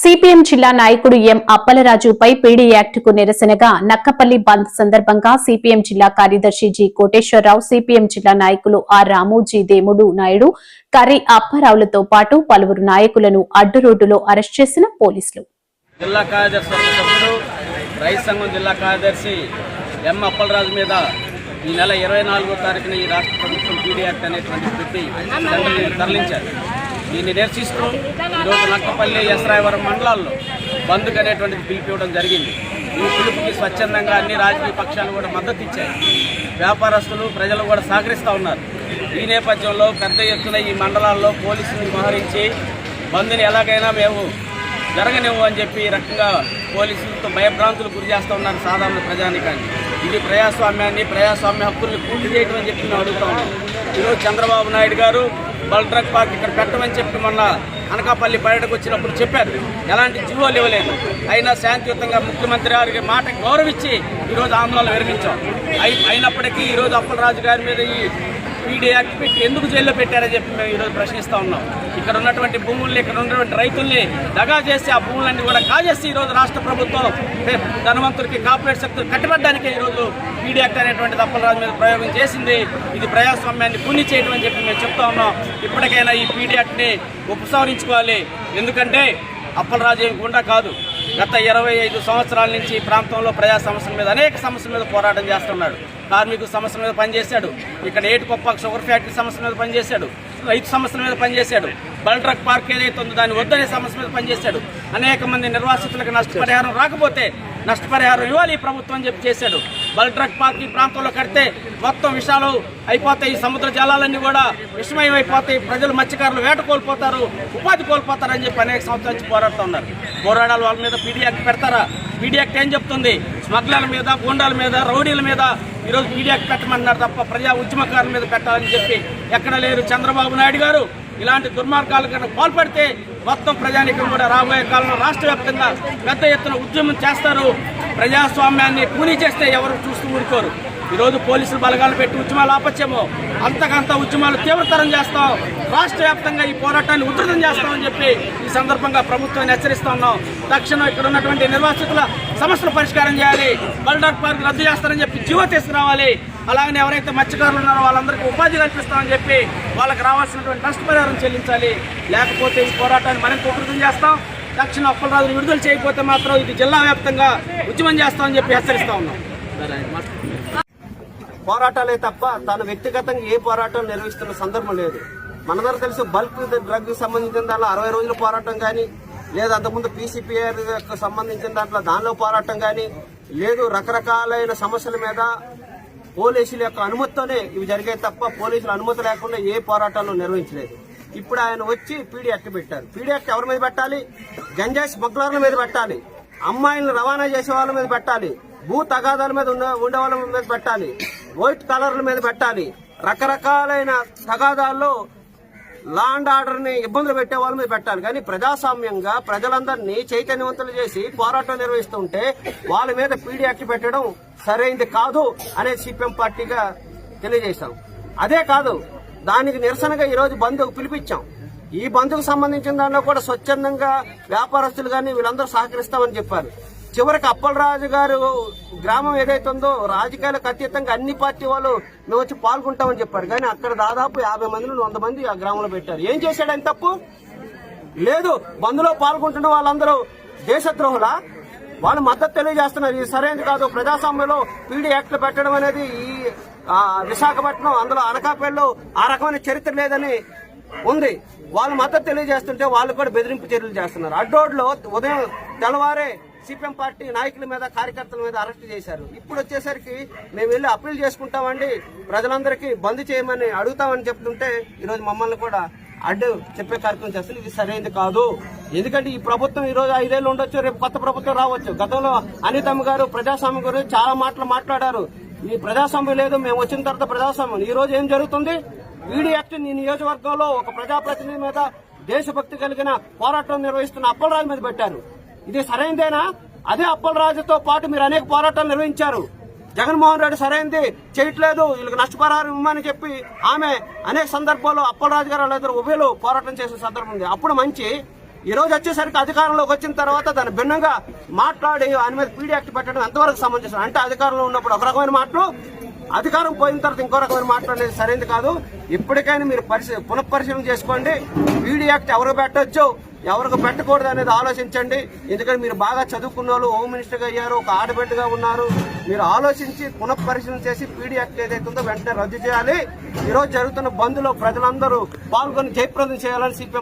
CPM జిల్లా నాయకుడు ఎం అప్పలరాజుపై PD యాక్టుకు నిరసనగా నక్కపల్లి బంద్ సందర్భంగా సిపిఎం జిల్లా కార్యదర్శి జి కోటేశ్వరరావు, సిపిఎం జిల్లా నాయకులు ఆర్ రాము, జి దేముడు నాయుడు, కర్రి అప్పారావులతో పాటు పలువురు నాయకులను అడ్డు రోడ్డులో అరెస్ట్ చేసిన పోలీసులు. జిల్లా కార్యదర్శి రైతు సంఘం జిల్లా కార్యదర్శి ఎం అప్పలరాజు మీద ఈ నెల 24వ తారీఖున ఈ రాష్ట్ర ప్రభుత్వం పీడీ యాక్ట్ అనేటువంటి పెట్టి తరలించారు. దీన్ని నిరసిస్తూ ఈరోజు నక్కపల్లి, ఎస్రాయవరం మండలాల్లో బంద్కు అనేటువంటిది పిలిపివ్వడం జరిగింది. ఈ పిలుపుకి స్వచ్ఛందంగా అన్ని రాజకీయ పక్షాలు కూడా మద్దతు ఇచ్చాయి. వ్యాపారస్తులు, ప్రజలు కూడా సహకరిస్తూ ఉన్నారు. ఈ నేపథ్యంలో పెద్ద ఎత్తున ఈ మండలాల్లో పోలీసులను మోహరించి బంద్ని ఎలాగైనా మేము జరగనివ్వు అని చెప్పి ఈ రకంగా పోలీసులతో భయభ్రాంతులు గురి చేస్తూ ఉన్నారు సాధారణ ప్రజానికాన్ని. ఇది ప్రజాస్వామ్య హక్కుల్ని పూర్తి చేయడం అని చెప్పి మేము అడుగుతా ఉన్నాం. ఈరోజు చంద్రబాబు నాయుడు గారు బల్డ్రగ్ పార్క్ ఇక్కడ పెట్టమని చెప్పి మొన్న అనకాపల్లి పర్యటనకు వచ్చినప్పుడు చెప్పారు. ఎలాంటి జీవోలు ఇవ్వలేదు. అయినా శాంతియుతంగా ముఖ్యమంత్రి గారికి మాట గౌరవించి ఈరోజు ఆందోళన విరమించాం. అయినప్పటికీ ఈరోజు అప్పలరాజు గారి మీద ఈ పీడీ యాక్ట్ పెట్టి ఎందుకు జైల్లో పెట్టారని చెప్పి మేము ఈరోజు ప్రశ్నిస్తూ ఉన్నాం. ఇక్కడ ఉన్నటువంటి భూముల్ని, ఇక్కడ ఉన్నటువంటి రైతుల్ని దగా చేసి ఆ భూములన్నీ కూడా కాజేసి ఈరోజు రాష్ట్ర ప్రభుత్వం ధనవంతులకి, కార్పొరేట్ సెక్టర్ కట్టబడ్డానికే ఈరోజు పీడీ యాక్ట్ అనేటువంటి అప్పలరాజు మీద ప్రయోగం చేసింది. ఇది ప్రజాస్వామ్యాన్ని కూని చేయడం అని చెప్పి మేము చెప్తా ఉన్నాం. ఇప్పటికైనా ఈ పీడీ యాక్ట్ని ఉపసంహరించుకోవాలి. ఎందుకంటే అప్పలరాజు ఏమి గుండా కాదు. గత 25 సంవత్సరాల నుంచి ఈ ప్రాంతంలో ప్రజా సమస్యల మీద, అనేక సమస్యల మీద పోరాటం చేస్తున్నాడు. కార్మికుల సమస్యల మీద పనిచేశాడు. ఇక్కడ ఏటుకొప్ప షుగర్ ఫ్యాక్టరీ సమస్య మీద పనిచేశాడు. రైతు సమస్యల మీద పనిచేశాడు. బల్డ్రగ్ పార్క్ ఏదైతే ఉందో దాన్ని వద్దనే సమస్య మీద పనిచేశాడు. అనేక మంది నిర్వాసితులకు నష్టపరిహారం రాకపోతే నష్టపరిహారం ఇవ్వాలి ఈ ప్రభుత్వం అని చెప్పి చేశాడు. బల్డ్రగ్ పార్క్ ఈ ప్రాంతంలో కడితే మొత్తం విషాలు అయిపోతాయి. ఈ సముద్ర జలాలన్నీ కూడా విషమయం అయిపోతాయి. ప్రజలు, మత్స్యకారులు వేట కోల్పోతారు, ఉపాధి కోల్పోతారని చెప్పి అనేక సంవత్సరాల నుంచి పోరాడుతూ ఉన్నారు. పోరాడాలి. వాళ్ళ మీద పీడీ యాక్ట్ పెడతారా? పీడీ యాక్ట్ ఏం చెప్తుంది? స్మగ్లర్ల మీద, గూండాల మీద, రౌడీల మీద ఈరోజు పీడీ యాక్ట్ పెట్టమన్నారు తప్ప ప్రజా ఉద్యమకారుల మీద పెట్టాలని చెప్పి ఎక్కడ లేరు. చంద్రబాబు నాయుడు గారు ఇలాంటి దుర్మార్గాలకు పాల్పడితే మొత్తం ప్రజానీకం కూడా రాబోయే కాలంలో రాష్ట్ర వ్యాప్తంగా పెద్ద ఎత్తున ఉద్యమం చేస్తారు. ప్రజాస్వామ్యాన్ని కూనీ చేస్తే ఎవరు చూస్తూ ఊరుకోరు. ఈరోజు పోలీసులు బలగాలు పెట్టి ఉద్యమాలు ఆపచ్చేమో, అంతకంత ఉద్యమాలు తీవ్రతరం చేస్తాం. రాష్ట్ర వ్యాప్తంగా ఈ పోరాటాన్ని ఉధృతం చేస్తామని చెప్పి ఈ సందర్భంగా ప్రభుత్వాన్ని హెచ్చరిస్తా ఉన్నాం. తక్షణం ఇక్కడ ఉన్నటువంటి నిర్వాసితుల సమస్యలు పరిష్కారం చేయాలి. బల్డ్రగ్ పార్క్ రద్దు చేస్తారని చెప్పి జీవో తీసుకురావాలి. అలాగనే ఎవరైతే మత్స్యకారులు ఉన్నారో వాళ్ళందరికీ ఉపాధి కల్పిస్తామని చెప్పి వాళ్ళకి రావాల్సినటువంటి నష్టపరిహారం చెల్లించాలి. లేకపోతే ఈ పోరాటాన్ని మరింత ఉధృతం చేస్తాం. తక్షణం అప్పలరాజును విడుదల చేయకపోతే మాత్రం ఇది జిల్లా వ్యాప్తంగా ఉద్యమం చేస్తామని చెప్పి హెచ్చరిస్తా ఉన్నాం. పోరాటాలే తప్ప తను వ్యక్తిగతంగా ఏ పోరాటం నిర్వహిస్తున్న సందర్భం లేదు. మనందరూ తెలుసు బల్క్ డ్రగ్ సంబంధించిన దాంట్లో 60 రోజుల పోరాటం కానీ, లేదా అంతకుముందు పీసీపీఆర్ సంబంధించిన దానిలో పోరాటం కానీ లేదు. రకరకాలైన సమస్యల మీద పోలీసుల యొక్క అనుమతితోనే ఇవి జరిగాయి తప్ప పోలీసుల అనుమతి లేకుండా ఏ పోరాటాలు నిర్వహించలేదు. ఇప్పుడు ఆయన వచ్చి పీడీ యాక్ట్ పెట్టారు. పీడీ యాక్ట్ ఎవరి మీద పెట్టాలి? గంజాయి స్మగ్లర్ల మీద పెట్టాలి, అమ్మాయిలను రవాణా చేసే వాళ్ళ మీద పెట్టాలి, భూ తగాదాల మీద ఉండే వాళ్ళ మీద పెట్టాలి, వైట్ కలర్ల మీద పెట్టాలి. రకరకాలైన తగాదాల్లో లా అండ్ ఆర్డర్ ని ఇబ్బందులు పెట్టే వాళ్ళ మీద పెట్టాలి. కానీ ప్రజాస్వామ్యంగా ప్రజలందరినీ చైతన్యవంతులు చేసి పోరాటం నిర్వహిస్తుంటే వాళ్ళ మీద పీడీ యాక్ట్ పెట్టడం సరైంది కాదు అనేది సిపిఎం పార్టీగా తెలియజేశాం. అదే కాదు, దానికి నిరసనగా ఈరోజు బంద్కు పిలిపించాం. ఈ బంద్కు సంబంధించిన దానిలో కూడా స్వచ్ఛందంగా వ్యాపారస్తులు కానీ వీళ్ళందరూ సహకరిస్తామని చెప్పారు. చివరికి అప్పలరాజు గారు గ్రామం ఏదైతే ఉందో రాజకీయాలకు అతీతంగా అన్ని పార్టీ వాళ్ళు మేము వచ్చి పాల్గొంటామని చెప్పారు. కానీ అక్కడ దాదాపు 50 మంది నుండి 100 మంది ఆ గ్రామంలో పెట్టారు. ఏం చేశాడు ఆయన తప్పు లేదు. బంద్లో పాల్గొంటున్న వాళ్ళందరూ దేశద్రోహులా? వాళ్ళు మద్దతు తెలియజేస్తున్నారు. ఇది సరైనది కాదు. ప్రజాస్వామ్యంలో పీడీ యాక్ట్లు పెట్టడం అనేది ఈ విశాఖపట్నం, అందులో అనకాపల్లిలో ఆ రకమైన చరిత్ర లేదని ఉంది. వాళ్ళు మద్దతు తెలియజేస్తుంటే వాళ్ళు కూడా బెదిరింపు చర్యలు చేస్తున్నారు. అడ్డోడ్లో ఉదయం తెల్లవారే సిపిఎం పార్టీ నాయకుల మీద, కార్యకర్తల మీద అరెస్ట్ చేశారు. ఇప్పుడు వచ్చేసరికి మేము వెళ్ళి అప్పీల్ చేసుకుంటామండి, ప్రజలందరికీ బంద్ చేయమని అడుగుతామని చెప్తుంటే ఈరోజు మమ్మల్ని కూడా అడ్డు చెప్పే కార్యక్రమం చేస్తుంది. ఇది సరైనది కాదు. ఎందుకంటే ఈ ప్రభుత్వం ఈ రోజు 5 ఏళ్ళు ఉండొచ్చు, రేపు కొత్త ప్రభుత్వం రావచ్చు. గతంలో అనితమ్మ గారు ప్రజాస్వామ్యం గురించి చాలా మాటలు మాట్లాడారు. ఈ ప్రజాస్వామ్యం లేదు, మేము వచ్చిన తర్వాత ప్రజాస్వామ్యం. ఈ రోజు ఏం జరుగుతుంది? పీడీ యాక్ట్ నీ నియోజకవర్గంలో ఒక ప్రజాప్రతినిధి మీద దేశభక్తి కలిగిన పోరాటం నిర్వహిస్తున్న అప్పలరాజు మీద పెట్టారు. ఇది సరైనదేనా? అదే అప్పలరాజుతో పాటు మీరు అనేక పోరాటాలు నిర్వహించారు. జగన్మోహన్ రెడ్డి సరైనది చేయట్లేదు, వీళ్ళకి నష్టపరిహారం ఇవ్వమని చెప్పి ఆమె అనేక సందర్భాల్లో అప్పలరాజు గారు వాళ్ళిద్దరు ఉభయలు పోరాటం చేసిన సందర్భం ఉంది. అప్పుడు మంచి. ఈ రోజు వచ్చేసరికి అధికారంలోకి వచ్చిన తర్వాత దాన్ని భిన్నంగా మాట్లాడి ఆయన మీద పీడీ యాక్ట్ పెట్టడం ఎంతవరకు సమంజసం? అంటే అధికారంలో ఉన్నప్పుడు ఒక రకమైన మాటలు, అధికారం పోయిన తర్వాత ఇంకో రకమైన మాట్లాడేది సరైనది కాదు. ఇప్పటికైనా మీరు పునఃపరిశీలన చేసుకోండి. పీడీ యాక్ట్ ఎవరు పెట్టొచ్చు, ఎవరికి పెట్టకూడదు అనేది ఆలోచించండి. ఎందుకంటే మీరు బాగా చదువుకున్న వాళ్ళు, హోమ్ మినిస్టర్గా అయ్యారు, ఒక ఆడబిడ్డగా ఉన్నారు. మీరు ఆలోచించి పునఃపరిశీలన చేసి పీడీ యాక్ట్ ఏదైతే ఉందో వెంటనే రద్దు చేయాలి. ఈ రోజు జరుగుతున్న బంద్లో ప్రజలందరూ పాల్గొని జయప్రదం చేయాలని సిపిఎం